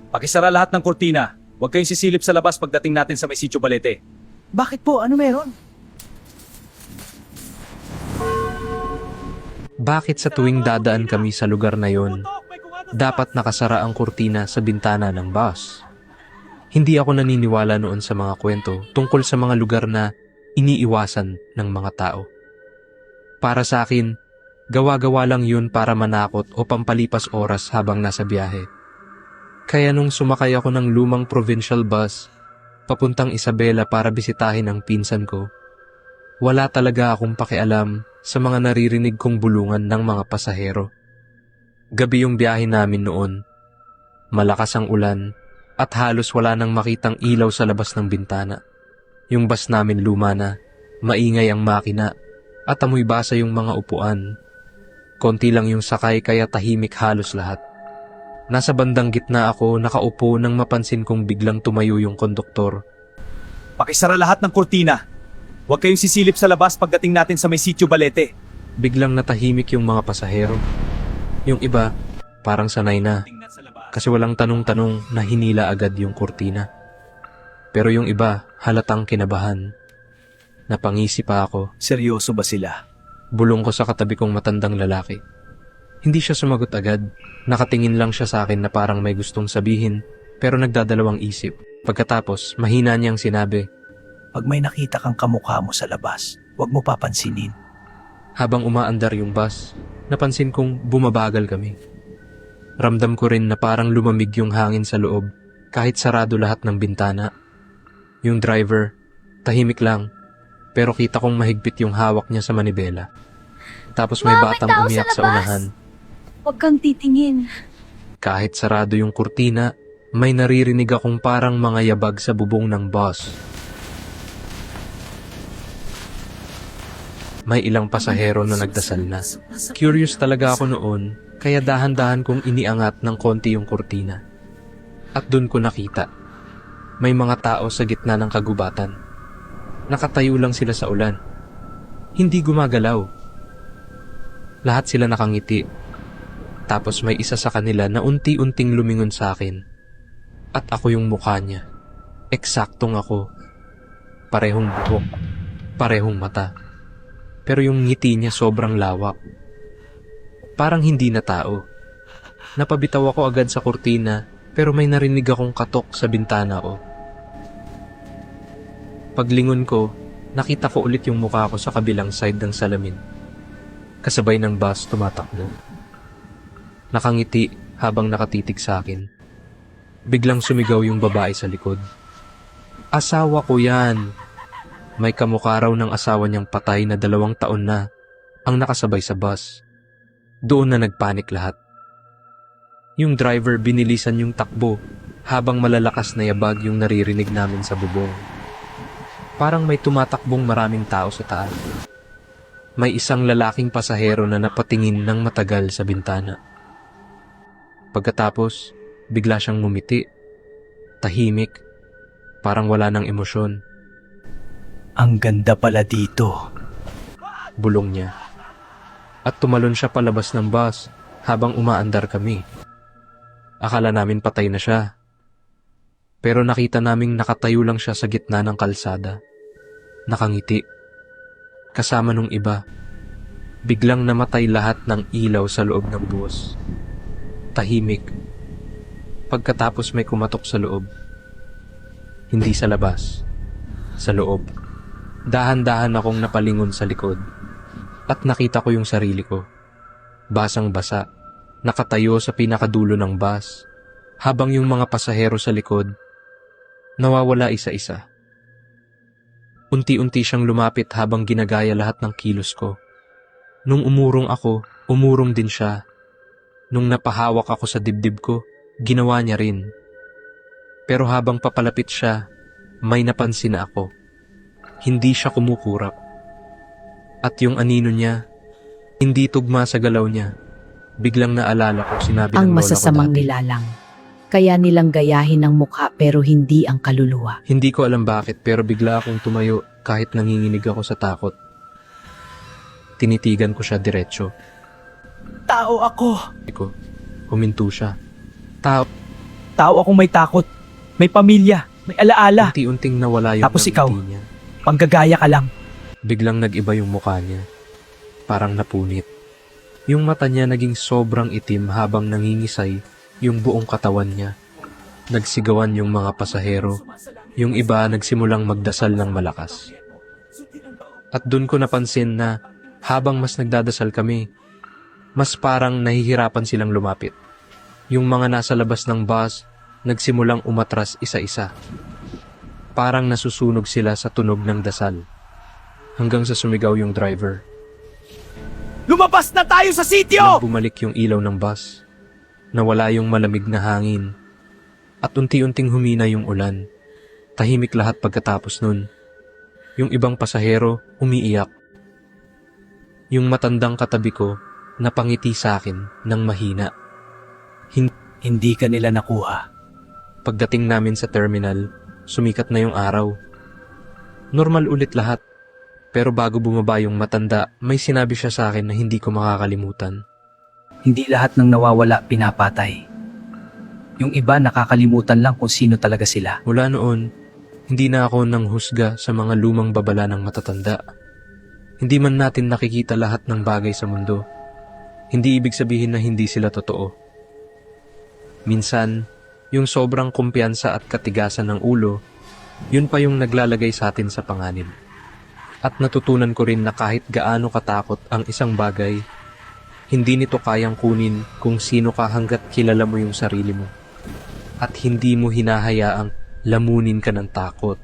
Pakisara lahat ng kurtina. Huwag kayong sisilip sa labas pagdating natin sa may Sitio Balete. Bakit po? Ano meron? Bakit sa tuwing dadaan kami sa lugar na yon, dapat nakasara ang kurtina sa bintana ng bus? Hindi ako naniniwala noon sa mga kwento tungkol sa mga lugar na iniiwasan ng mga tao. Para sa akin, gawa-gawa lang yun para manakot o pampalipas oras habang nasa biyahe. Kaya nung sumakay ako ng lumang provincial bus, papuntang Isabela para bisitahin ang pinsan ko, wala talaga akong pakialam sa mga naririnig kong bulungan ng mga pasahero. Gabi yung biyahe namin noon. Malakas ang ulan at halos wala nang makitang ilaw sa labas ng bintana. Yung bus namin luma na, maingay ang makina at amoy basa yung mga upuan. Konti lang yung sakay kaya tahimik halos lahat. Nasa bandang gitna ako nakaupo nang mapansin kong biglang tumayo yung konduktor. Pakisara lahat ng kurtina. Huwag kayong sisilip sa labas pagdating natin sa may Sitio Balete. Biglang natahimik yung mga pasahero. Yung iba, parang sanay na. Kasi walang tanong-tanong na hinila agad yung kurtina. Pero yung iba, halatang kinabahan. Napangisi pa ako. Seryoso ba sila? Bulong ko sa katabi kong matandang lalaki. Hindi siya sumagot agad. Nakatingin lang siya sa akin na parang may gustong sabihin, pero nagdadalawang isip. Pagkatapos, mahina niyang sinabi, Pag may nakita kang kamukha mo sa labas, huwag mo papansinin. habang umaandar yung bus, napansin kong bumabagal kami. Ramdam ko rin na parang lumamig yung hangin sa loob kahit sarado lahat ng bintana. Yung driver, tahimik lang, pero kita kong mahigpit yung hawak niya sa manibela. Tapos may Ma, may batang tao sa umiyak sa labas. unahan. Huwag kang titingin. Kahit sarado yung kurtina, may naririnig akong parang mga yabag sa bubong ng bus. May ilang pasahero na nagdasal na. Curious talaga ako noon, kaya dahan-dahan kong iniangat ng konti yung kurtina. At dun ko nakita, may mga tao sa gitna ng kagubatan. Nakatayo lang sila sa ulan. Hindi gumagalaw. Lahat sila nakangiti. Tapos may isa sa kanila na unti-unting lumingon sa akin. At ako yung mukha niya. Eksaktong ako. Parehong buhok. Parehong mata. Pero yung ngiti niya sobrang lawak. Parang hindi na tao. Napabitaw ako agad sa kurtina, pero may narinig akong katok sa bintana ko. Paglingon ko, nakita ko ulit yung mukha ko sa kabilang side ng salamin. Kasabay ng bus tumatakbo. Nakangiti habang nakatitig sa akin. Biglang sumigaw yung babae sa likod. Asawa ko yan! May kamukha raw ng asawa niyang patay na 2 taon na ang nakasabay sa bus. Doon na nagpanik lahat. Yung driver binilisan yung takbo habang malalakas na yabag yung naririnig namin sa bubong. Parang may tumatakbong maraming tao sa taas. May isang lalaking pasahero na napatingin ng matagal sa bintana. Pagkatapos, bigla siyang ngumiti. Tahimik, parang wala ng emosyon. Ang ganda pala dito. Bulong niya. At tumalon siya palabas ng bus habang umaandar kami. Akala namin patay na siya. Pero nakita naming nakatayo lang siya sa gitna ng kalsada. Nakangiti. Kasama nung iba. Biglang namatay lahat ng ilaw sa loob ng bus. Tahimik. Pagkatapos may kumatok sa loob. Hindi sa labas. Sa loob. Dahan-dahan akong napalingon sa likod. At nakita ko yung sarili ko. Basang-basa. Nakatayo sa pinakadulo ng bus. Habang yung mga pasahero sa likod, nawawala isa-isa. Unti-unti siyang lumapit habang ginagaya lahat ng kilos ko. Nung umurong ako, umurong din siya. Nung napahawak ako sa dibdib ko, ginawa niya rin. Pero habang papalapit siya, may napansin na ako. Hindi siya kumukurap. At yung anino niya, hindi tugma sa galaw niya. Biglang naalala ko sinabi ng Ang lola ko masasamang dati. nilalang. Kaya nilang gayahin ang mukha pero hindi ang kaluluwa. Hindi ko alam bakit pero bigla akong tumayo kahit nanginginig ako sa takot. Tinitigan ko siya diretso. Tao ako. Huminto siya. Tao. Tao akong may takot, may pamilya, may alaala. Unti-unting nawala yung Tapos ikaw? ngiti niya. Panggagaya ka lang. Biglang nag-iba yung mukha niya. Parang napunit. Yung mata niya naging sobrang itim habang nangingisay yung buong katawan niya. Nagsigawan yung mga pasahero. Yung iba nagsimulang magdasal ng malakas. At dun ko napansin na habang mas nagdadasal kami, mas parang nahihirapan silang lumapit. Yung mga nasa labas ng bus, nagsimulang umatras isa-isa. Parang nasusunog sila sa tunog ng dasal. Hanggang sa sumigaw yung driver. Lumabas na tayo sa Nang sityo! bumalik yung ilaw ng bus, nawala yung malamig na hangin, at unti-unting humina yung ulan. Tahimik lahat pagkatapos nun. Yung ibang pasahero, umiiyak. Yung matandang katabi ko, napangiti sa akin ng mahina. Hindi ka nila nakuha. Pagdating namin sa terminal, sumikat na yung araw. Normal ulit lahat. Pero bago bumaba yung matanda, may sinabi siya sa akin na hindi ko makakalimutan. Hindi lahat ng nawawala pinapatay. Yung iba nakakalimutan lang kung sino talaga sila. Mula noon, hindi na ako nang husga sa mga lumang babala ng matatanda. Hindi man natin nakikita lahat ng bagay sa mundo. Hindi ibig sabihin na hindi sila totoo. Minsan, yung sobrang kumpiyansa at katigasan ng ulo, yun pa yung naglalagay sa atin sa panganib. At natutunan ko rin na kahit gaano katakot ang isang bagay, hindi nito kayang kunin kung sino ka hanggat kilala mo yung sarili mo. At hindi mo hinahayaang lamunin ka ng takot.